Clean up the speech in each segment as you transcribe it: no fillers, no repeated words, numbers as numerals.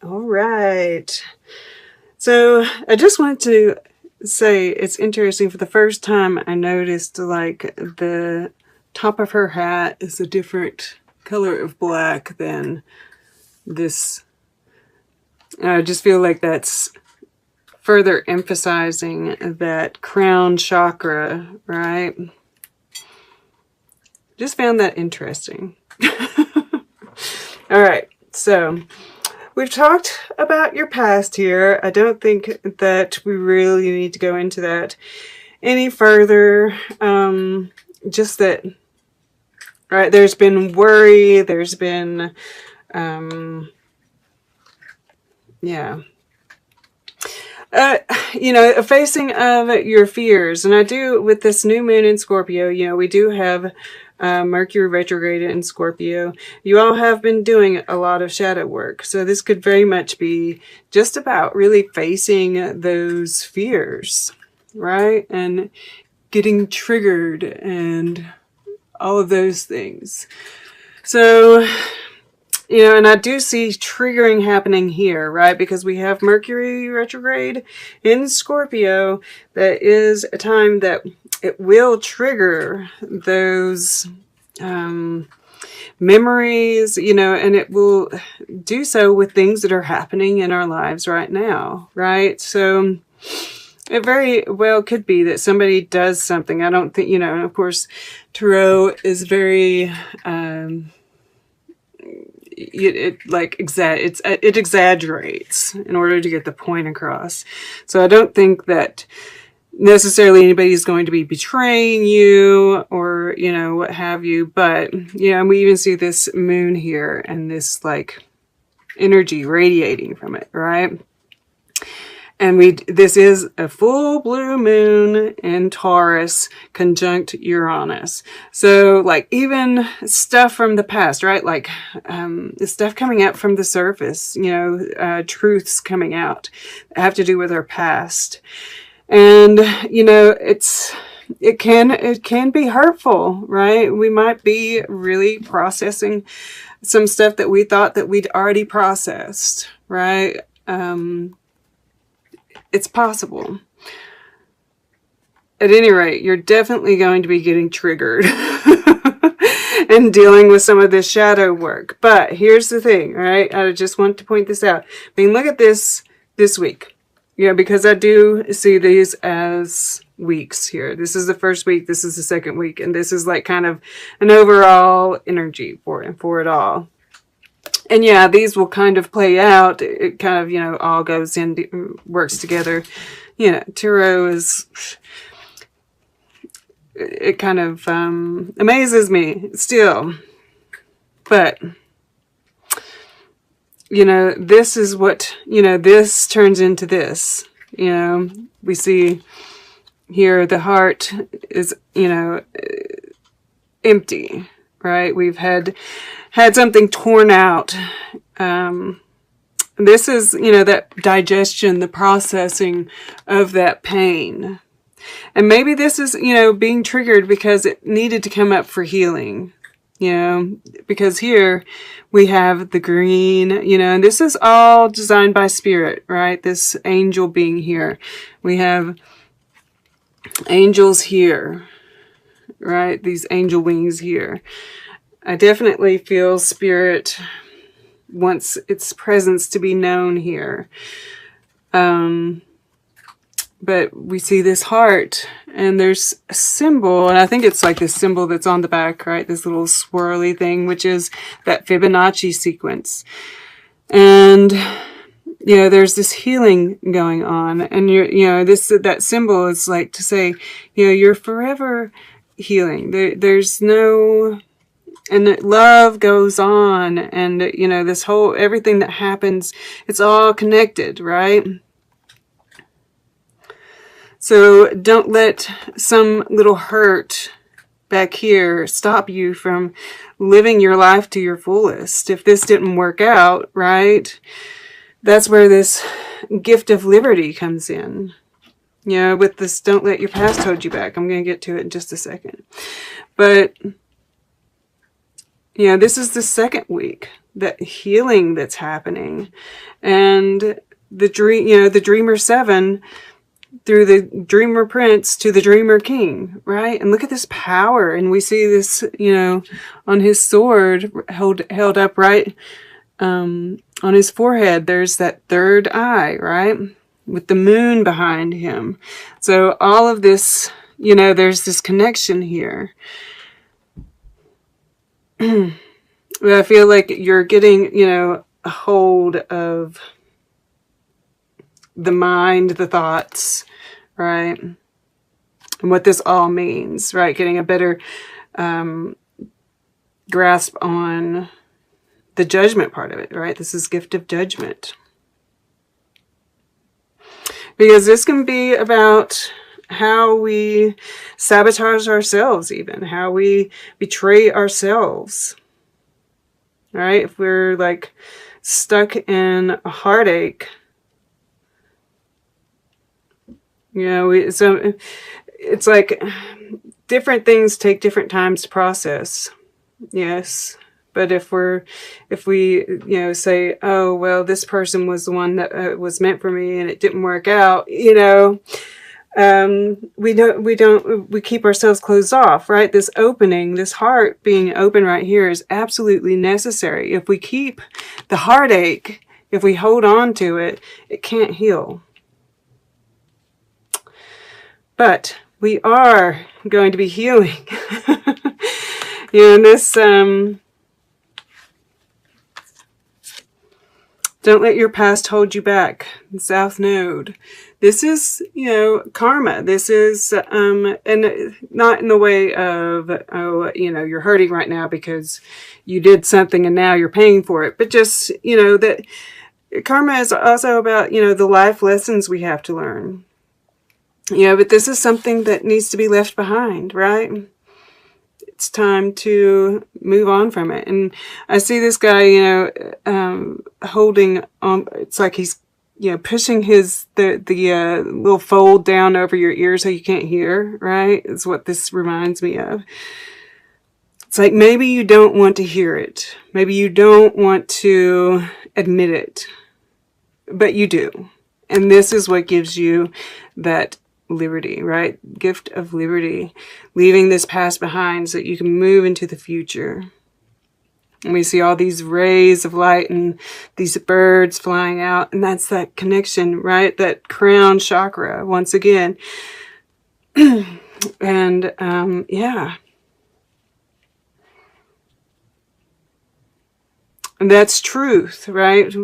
All right. So I just wanted to say it's interesting. For the first time, I noticed like the top of her hat is a different color of black than this. I just feel like that's further emphasizing that crown chakra, right? Just found that interesting. All right, so we've talked about your past here. I don't think that we really need to go into that any further. Just that, right, there's been worry, there's been, yeah. A facing of your fears. And I do, with this new moon in Scorpio, we do have Mercury retrograde in Scorpio. You all have been doing a lot of shadow work. So this could very much be just about really facing those fears, right? And getting triggered and all of those things. So, and I do see triggering happening here, right? Because we have Mercury retrograde in Scorpio. That is a time that it will trigger those memories, and it will do so with things that are happening in our lives right now, right? So it very well could be that somebody does something. I don't think, and of course, Tarot is very... it exaggerates in order to get the point across. So I don't think that necessarily anybody's going to be betraying you or, what have you. But, we even see this moon here and this like energy radiating from it, right? And this is a full blue moon in Taurus conjunct Uranus. So like even stuff from the past, right? Like stuff coming out from the surface, truths coming out that have to do with our past. And, it can be hurtful, right? We might be really processing some stuff that we thought that we'd already processed, right? It's possible. At any rate, you're definitely going to be getting triggered and dealing with some of this shadow work. But here's the thing, right? I just want to point this out. Look at this week. Because I do see these as weeks here. This is the first week, this is the second week, and this is like kind of an overall energy for it all. And yeah, these will kind of play out. It kind of, all goes in, works together. Tarot is, it kind of amazes me still. But, this is what, this turns into this. We see here the heart is, empty, right? We've had something torn out. This is, that digestion, the processing of that pain. And maybe this is, being triggered because it needed to come up for healing. Because here we have the green, and this is all designed by spirit, right? This angel being here. We have angels here, right? These angel wings here. I definitely feel spirit wants its presence to be known here. But we see this heart and there's a symbol, and I think it's like this symbol that's on the back, right? This little swirly thing, which is that Fibonacci sequence. And, there's this healing going on, and that symbol is like to say, you're forever healing. There's no... And love goes on, and, this whole, everything that happens, it's all connected, right? So don't let some little hurt back here stop you from living your life to your fullest. If this didn't work out, right, that's where this gift of liberty comes in. With this, don't let your past hold you back. I'm going to get to it in just a second. But... this is the second week that healing that's happening. And the dream, you know, the Dreamer 7 through the Dreamer Prince to the Dreamer King, right? And look at this power. And we see this, you know, on his sword held up right on his forehead. There's that third eye, right? With the moon behind him. So all of this, you know, there's this connection here. I feel like you're getting, you know, a hold of the mind, the thoughts, right? And what this all means, right? Getting a better grasp on the judgment part of it, right? This is gift of judgment. Because this can be about how we sabotage ourselves, even how we betray ourselves, right? If we're like stuck in a heartache, you know, so it's like different things take different times to process. Yes. But if we, you know, say, oh, well, this person was the one that was meant for me and it didn't work out, you know, we keep ourselves closed off, right? This opening, this heart being open right here is absolutely necessary. If we keep the heartache, if we hold on to it, it can't heal. But we are going to be healing. You know, and this, don't let your past hold you back. South Node. This is, you know, karma. This is, and not in the way of, oh, you know, you're hurting right now because you did something and now you're paying for it. But just, you know, that karma is also about, you know, the life lessons we have to learn. Yeah, but this is something that needs to be left behind, right? It's time to move on from it. And I see this guy, you know, holding on. It's like he's, you know, pushing the little fold down over your ear so you can't hear, right? Is what this reminds me of. It's like maybe you don't want to hear it. Maybe you don't want to admit it. But you do. And this is what gives you that liberty, right? Gift of liberty. Leaving this past behind so that you can move into the future. And we see all these rays of light and these birds flying out. And that's that connection, right? That crown chakra, once again. And, yeah. And that's truth, right?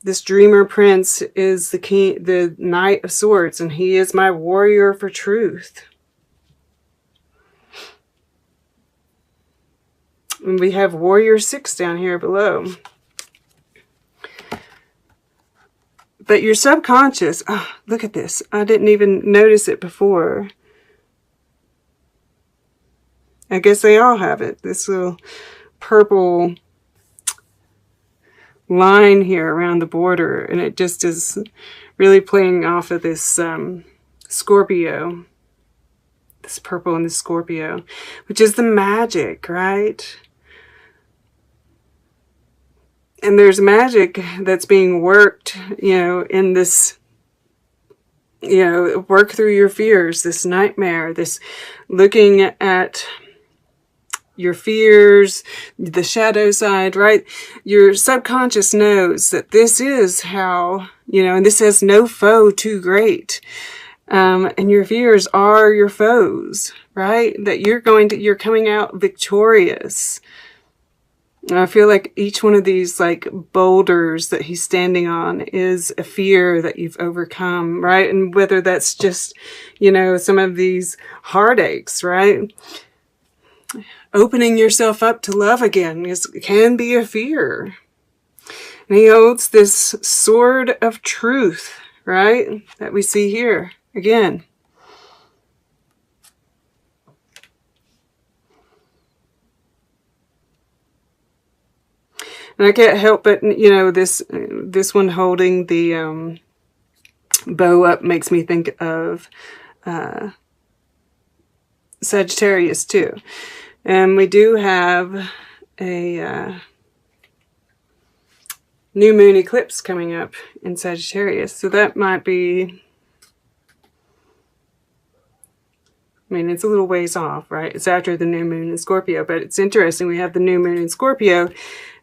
This Dreamer Prince is the king, the Knight of Swords, and he is my warrior for truth. And we have Warrior 6 down here below. But your subconscious, oh, look at this. I didn't even notice it before. I guess they all have it. This little purple line here around the border, and it just is really playing off of this Scorpio, this purple and this Scorpio, which is the magic, right? And there's magic that's being worked, you know, in this, you know, work through your fears, this nightmare, this looking at your fears, the shadow side, right? Your subconscious knows that this is how, you know, and this has no foe too great. And your fears are your foes, right? That you're coming out victorious. And I feel like each one of these like boulders that he's standing on is a fear that you've overcome, right? And whether that's just, you know, some of these heartaches, right? Opening yourself up to love again can be a fear. And he holds this sword of truth, right? That we see here again. And I can't help but, you know, this one holding the bow up makes me think of Sagittarius too. And we do have a new moon eclipse coming up in Sagittarius. So that might be, I mean, it's a little ways off, right? It's after the new moon in Scorpio, but it's interesting. We have the new moon in Scorpio,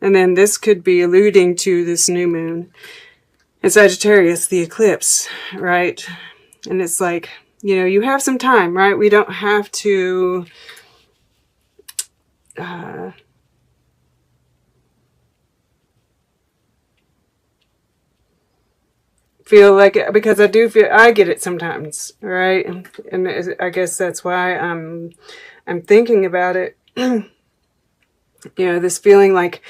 and then this could be alluding to this new moon in Sagittarius, the eclipse, right? And it's like, you know, you have some time, right? We don't have to feel like it, because I do feel, I get it sometimes, right? And I guess that's why I'm thinking about it. You know, this feeling like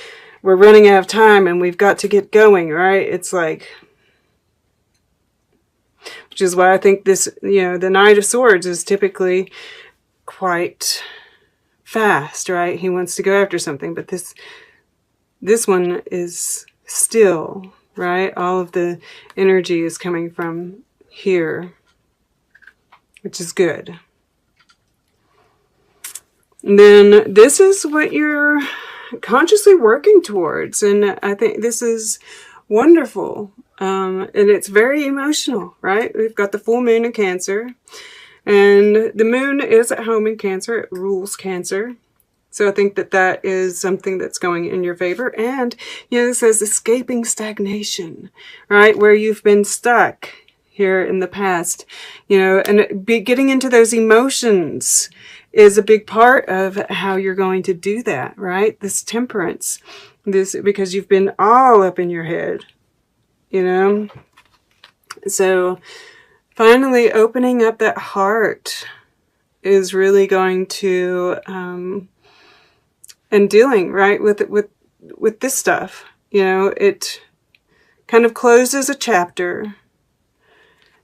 we're running out of time and we've got to get going, right? It's like, which is why I think this, you know, the Knight of Swords is typically quite fast, right? He wants to go after something, but this one is still, right? All of the energy is coming from here, which is good. And then this is what you're consciously working towards, and I think this is wonderful. And it's very emotional, right? We've got the full moon in Cancer, and the moon is at home in Cancer. It rules Cancer. So I think that that is something that's going in your favor. And, you know, this says escaping stagnation, right? Where you've been stuck here in the past, you know, and getting into those emotions is a big part of how you're going to do that, right? This temperance, this, because you've been all up in your head, you know? So finally opening up that heart is really going to, and dealing, right, with this stuff. You know, it kind of closes a chapter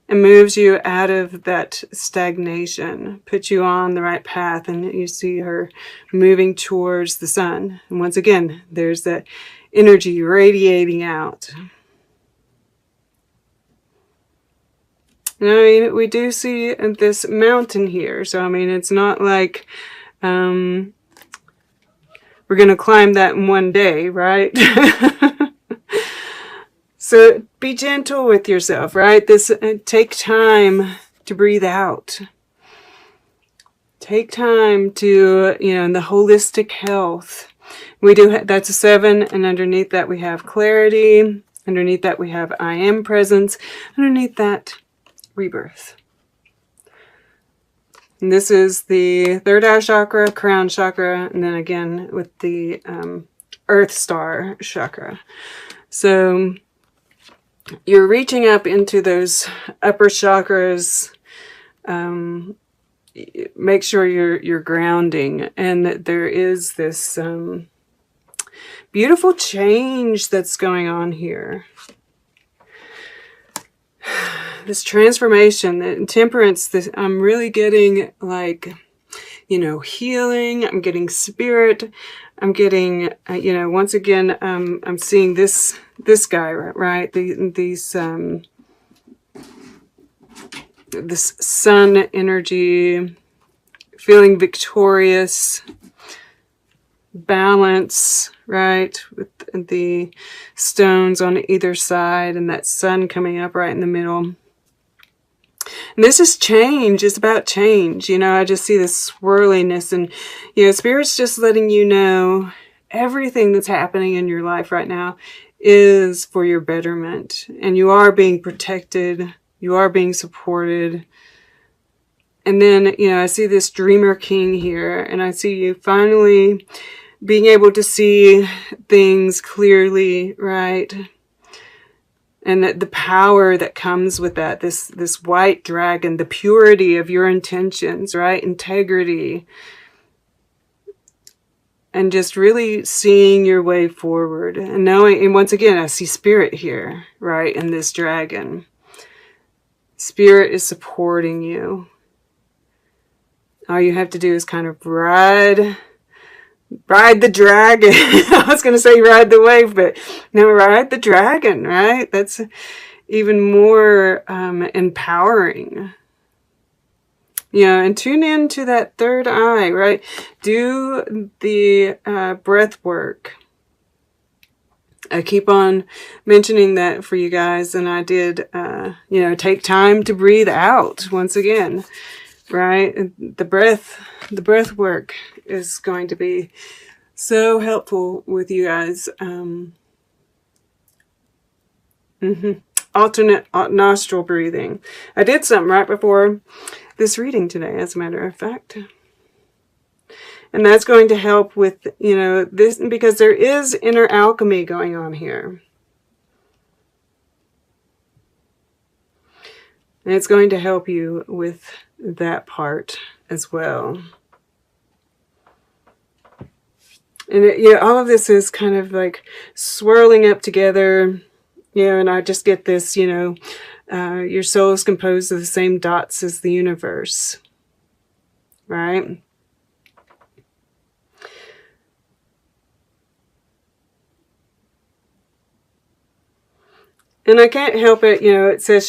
and moves you out of that stagnation, puts you on the right path, and you see her moving towards the sun. And once again, there's that energy radiating out. And I mean, we do see this mountain here, so I mean, it's not like we're going to climb that in one day, right? So be gentle with yourself, right? Take time to breathe out. Take time to, you know, in the holistic health. We do, that's a 7, and underneath that we have clarity. Underneath that we have I am presence. Underneath that, rebirth. And this is the third eye chakra, crown chakra, and then again with the earth star chakra. So you're reaching up into those upper chakras. Make sure you're grounding, and that there is this beautiful change that's going on here. This transformation, the temperance, I'm really getting like, you know, healing. I'm getting spirit. I'm getting, you know, once again, I'm seeing this guy, right? This sun energy, feeling victorious, balance, right? With the stones on either side and that sun coming up right in the middle. And this is change. It's about change. You know, I just see this swirliness, and, you know, Spirit's just letting you know everything that's happening in your life right now is for your betterment. And you are being protected. You are being supported. And then, you know, I see this Dreamer King here, and I see you finally being able to see things clearly, right? And the power that comes with that, this white dragon, the purity of your intentions, right? Integrity. And just really seeing your way forward. And knowing, and once again, I see spirit here, right? In this dragon. Spirit is supporting you. All you have to do is kind of ride the dragon. I was going to say ride the wave, but no, ride the dragon, right? That's even more empowering. You know, and tune into that third eye, right? Do the breath work. I keep on mentioning that for you guys, and I did, you know, take time to breathe out once again, right? The breath work is going to be so helpful with you guys. Alternate nostril breathing. I did something right before this reading today, as a matter of fact. And that's going to help with, you know, this, because there is inner alchemy going on here. And it's going to help you with that part as well. And yeah, all of this is kind of like swirling up together, you know, and I just get this, you know, your soul is composed of the same dots as the universe, right? And I can't help it, you know, it says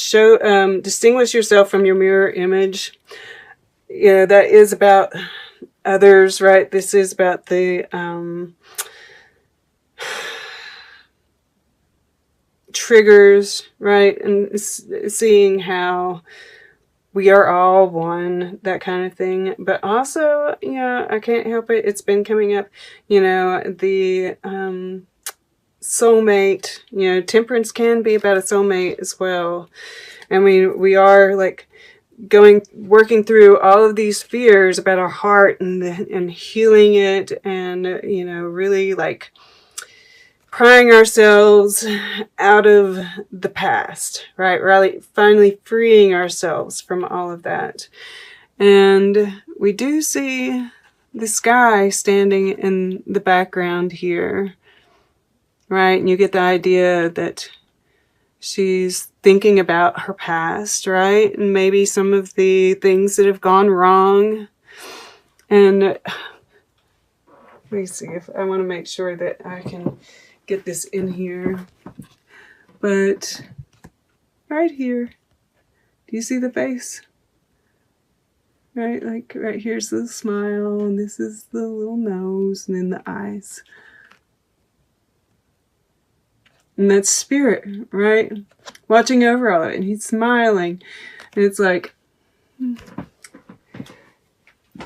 distinguish yourself from your mirror image. You know, that is about others, right? This is about the triggers, right? And seeing how we are all one, that kind of thing. But also, yeah, I can't help it. It's been coming up, you know, the soulmate, you know, temperance can be about a soulmate as well. And we are like working through all of these fears about our heart and healing it, and, you know, really like prying ourselves out of the past, right? Really finally freeing ourselves from all of that. And we do see the sky standing in the background here, right? And you get the idea that she's thinking about her past, right? And maybe some of the things that have gone wrong. And let me see if I want to make sure that I can get this in here. But right here, do you see the face? Right, like right here's the smile, and this is the little nose, and then the eyes. And that's spirit, right? Watching over all of it. And he's smiling. And it's like,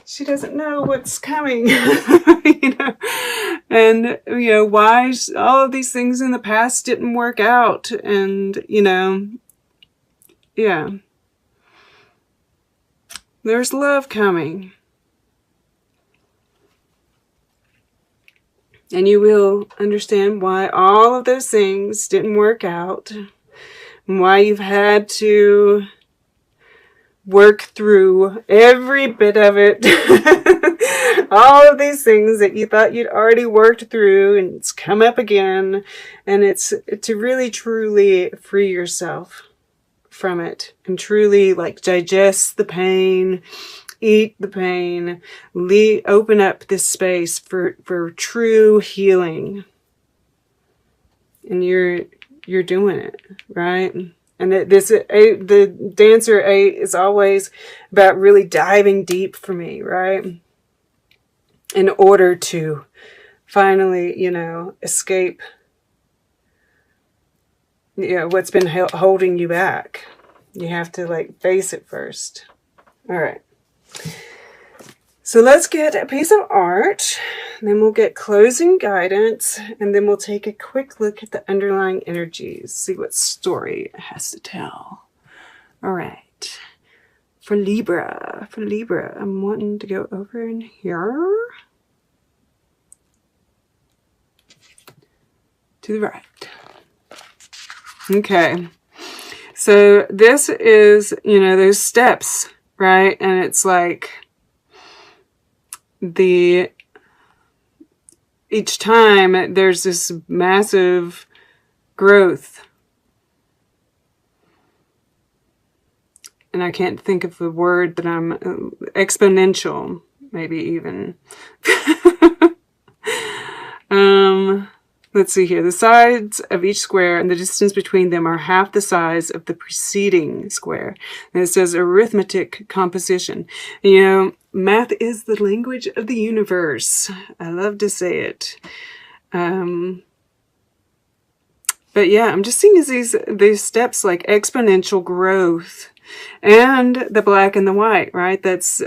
she doesn't know what's coming. You know? And, you know, why all of these things in the past didn't work out. And, you know, yeah. There's love coming. And you will understand why all of those things didn't work out. And why you've had to work through every bit of it. All of these things that you thought you'd already worked through, and it's come up again. And it's to really, truly free yourself from it. And truly, like, digest the pain. Eat the pain, open up this space for true healing. And you're doing it, right? And the Dancer 8 is always about really diving deep for me, right? In order to finally, you know, escape, you know, what's been holding you back. You have to, like, face it first. All right. So let's get a piece of art, then we'll get closing guidance, and then we'll take a quick look at the underlying energies, see what story it has to tell. All right. For Libra, I'm wanting to go over in here to the right. Okay. So this is, you know, those steps, right? And it's like each time there's this massive growth. And I can't think of the word that I'm, exponential, maybe even. let's see here. The sides of each square and the distance between them are half the size of the preceding square. And it says arithmetic composition. And, you know, math is the language of the universe. I love to say it. But yeah, I'm just seeing these steps like exponential growth, and the black and the white, right? That's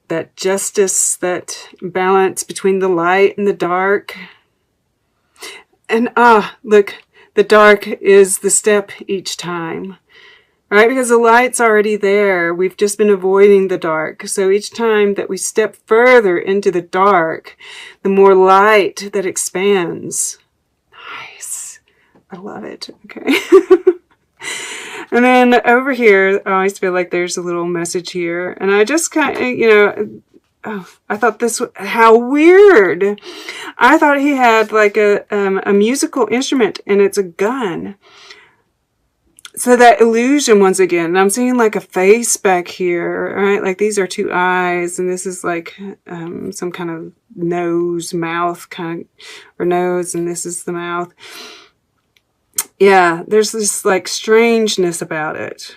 that justice, that balance between the light and the dark. And look, the dark is the step each time, right? Because the light's already there. We've just been avoiding the dark. So each time that we step further into the dark, the more light that expands. Nice. I love it. Okay. And then over here, I always feel like there's a little message here. And I just kind of, you know, I thought this, how weird. I thought he had like a musical instrument, and it's a gun. So that illusion once again. And I'm seeing like a face back here, right? Like these are two eyes, and this is like some kind of nose, mouth kind of, or nose, and this is the mouth. Yeah, there's this like strangeness about it.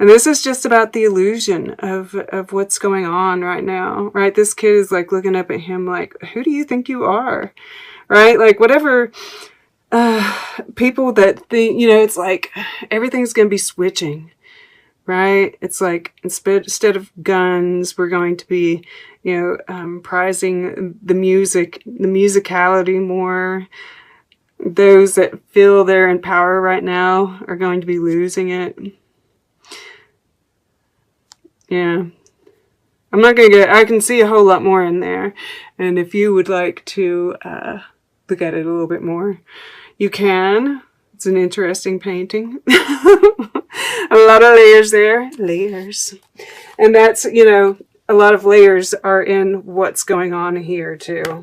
And this is just about the illusion of what's going on right now, right? This kid is like looking up at him like, who do you think you are? Right? Like whatever people that think, you know, it's like everything's going to be switching, right? It's like instead of guns, we're going to be, you know, prizing the music, the musicality more. Those that feel they're in power right now are going to be losing it. Yeah. I'm not going to I can see a whole lot more in there. And if you would like to look at it a little bit more, you can. It's an interesting painting. A lot of layers there. Layers. And that's, you know, a lot of layers are in what's going on here too.